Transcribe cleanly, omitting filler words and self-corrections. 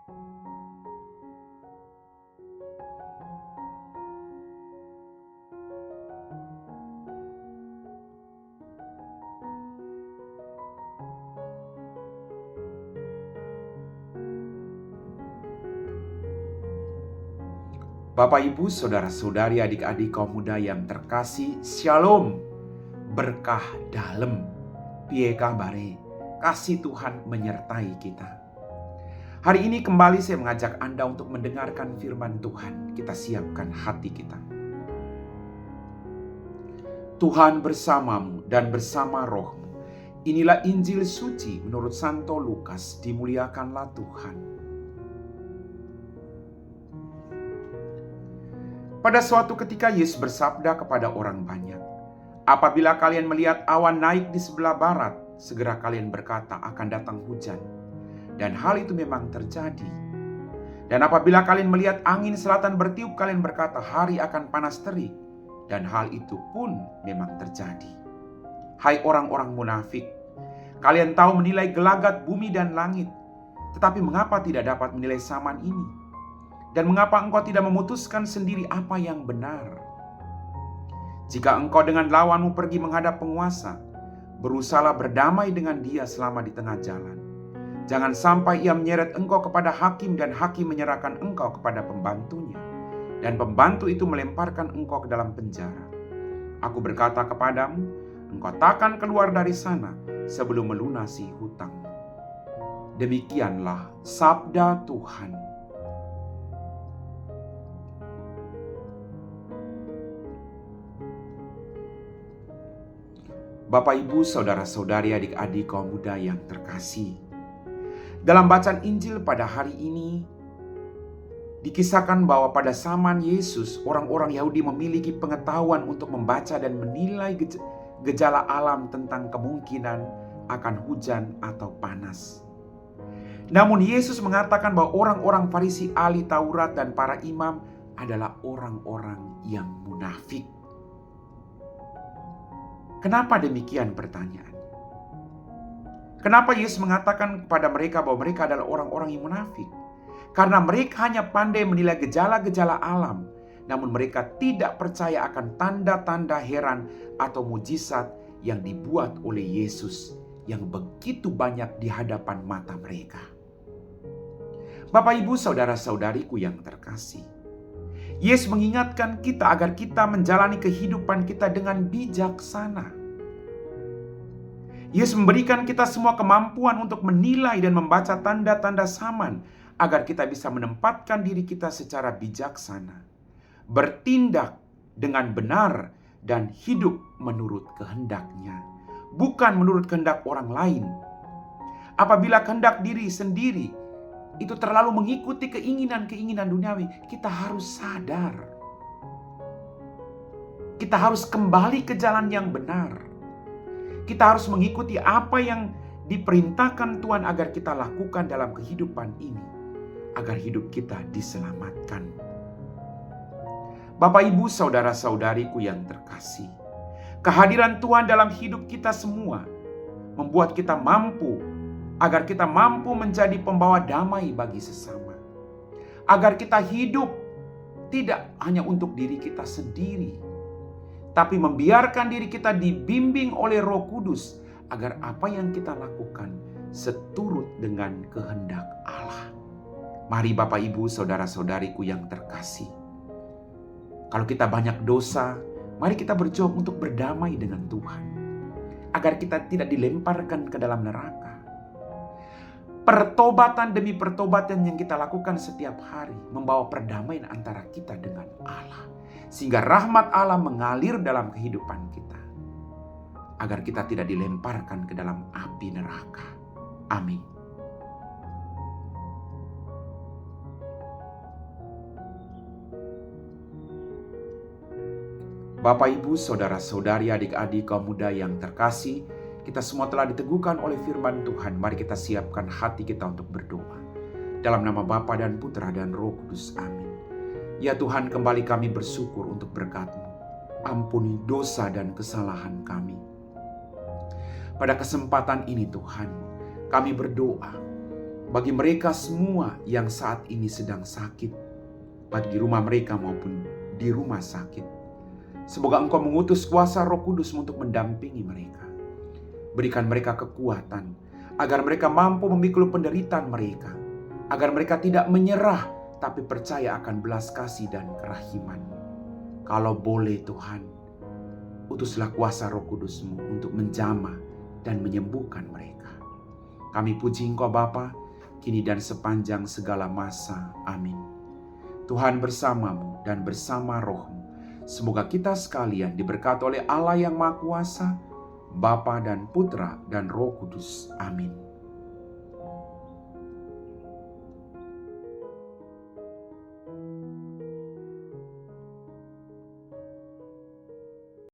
Bapak, Ibu, Saudara-saudari, adik-adik kaum muda yang terkasih, Shalom, berkah dalam, piye kabare, kasih Tuhan menyertai kita. Hari ini kembali saya mengajak Anda untuk mendengarkan firman Tuhan. Kita siapkan hati kita. Tuhan bersamamu dan bersama rohmu. Inilah Injil suci menurut Santo Lukas, dimuliakanlah Tuhan. Pada suatu ketika Yesus bersabda kepada orang banyak, "Apabila kalian melihat awan naik di sebelah barat, segera kalian berkata akan datang hujan." Dan hal itu memang terjadi. Dan apabila kalian melihat angin selatan bertiup, kalian berkata hari akan panas terik. Dan hal itu pun memang terjadi. Hai orang-orang munafik, kalian tahu menilai gelagat bumi dan langit, tetapi mengapa tidak dapat menilai saman ini? Dan mengapa engkau tidak memutuskan sendiri apa yang benar? Jika engkau dengan lawanmu pergi menghadap penguasa, berusahalah berdamai dengan dia selama di tengah jalan. Jangan sampai ia menyeret engkau kepada hakim dan hakim menyerahkan engkau kepada pembantunya, dan pembantu itu melemparkan engkau ke dalam penjara. Aku berkata kepadamu, engkau takkan keluar dari sana sebelum melunasi hutangmu. Demikianlah sabda Tuhan. Bapak, Ibu, Saudara-saudari, adik-adik kaum muda yang terkasih. Dalam bacaan Injil pada hari ini, dikisahkan bahwa pada zaman Yesus, orang-orang Yahudi memiliki pengetahuan untuk membaca dan menilai gejala alam tentang kemungkinan akan hujan atau panas. Namun Yesus mengatakan bahwa orang-orang Farisi, ahli Taurat, dan para imam adalah orang-orang yang munafik. Kenapa demikian pertanyaannya? Kenapa Yesus mengatakan kepada mereka bahwa mereka adalah orang-orang yang munafik? Karena mereka hanya pandai menilai gejala-gejala alam, namun mereka tidak percaya akan tanda-tanda heran atau mujizat yang dibuat oleh Yesus yang begitu banyak di hadapan mata mereka. Bapak, Ibu, Saudara-saudariku yang terkasih, Yesus mengingatkan kita agar kita menjalani kehidupan kita dengan bijaksana. Yesus memberikan kita semua kemampuan untuk menilai dan membaca tanda-tanda zaman agar kita bisa menempatkan diri kita secara bijaksana, bertindak dengan benar dan hidup menurut kehendaknya, bukan menurut kehendak orang lain. Apabila kehendak diri sendiri itu terlalu mengikuti keinginan-keinginan duniawi, kita harus sadar. Kita harus kembali ke jalan yang benar. Kita harus mengikuti apa yang diperintahkan Tuhan agar kita lakukan dalam kehidupan ini, agar hidup kita diselamatkan. Bapak, Ibu, Saudara-saudariku yang terkasih, kehadiran Tuhan dalam hidup kita semua membuat kita mampu, agar kita mampu menjadi pembawa damai bagi sesama. Agar kita hidup tidak hanya untuk diri kita sendiri, tapi membiarkan diri kita dibimbing oleh Roh Kudus agar apa yang kita lakukan seturut dengan kehendak Allah. Mari Bapak, Ibu, Saudara-saudariku yang terkasih, kalau kita banyak dosa, mari kita berjuang untuk berdamai dengan Tuhan, agar kita tidak dilemparkan ke dalam neraka. Pertobatan demi pertobatan yang kita lakukan setiap hari membawa perdamaian antara kita dengan Allah, sehingga rahmat Allah mengalir dalam kehidupan kita, agar kita tidak dilemparkan ke dalam api neraka. Amin. Bapak, Ibu, Saudara-saudari, adik-adik kaum muda yang terkasih, kita semua telah diteguhkan oleh firman Tuhan. Mari kita siapkan hati kita untuk berdoa. Dalam nama Bapa dan Putra dan Roh Kudus. Amin. Ya Tuhan, kembali kami bersyukur untuk berkat-Mu. Ampuni dosa dan kesalahan kami. Pada kesempatan ini Tuhan, kami berdoa bagi mereka semua yang saat ini sedang sakit, baik di rumah mereka maupun di rumah sakit. Semoga Engkau mengutus kuasa Roh Kudus untuk mendampingi mereka. Berikan mereka kekuatan, agar mereka mampu memikul penderitaan mereka, agar mereka tidak menyerah, tapi percaya akan belas kasih dan kerahiman. Kalau boleh Tuhan, utuslah kuasa Roh Kudus-Mu untuk menjamah dan menyembuhkan mereka. Kami puji Engkau Bapa, kini dan sepanjang segala masa. Amin. Tuhan bersamamu dan bersama roh-Mu. Semoga kita sekalian diberkati oleh Allah yang Maha Kuasa, Bapa dan Putra dan Roh Kudus. Amin.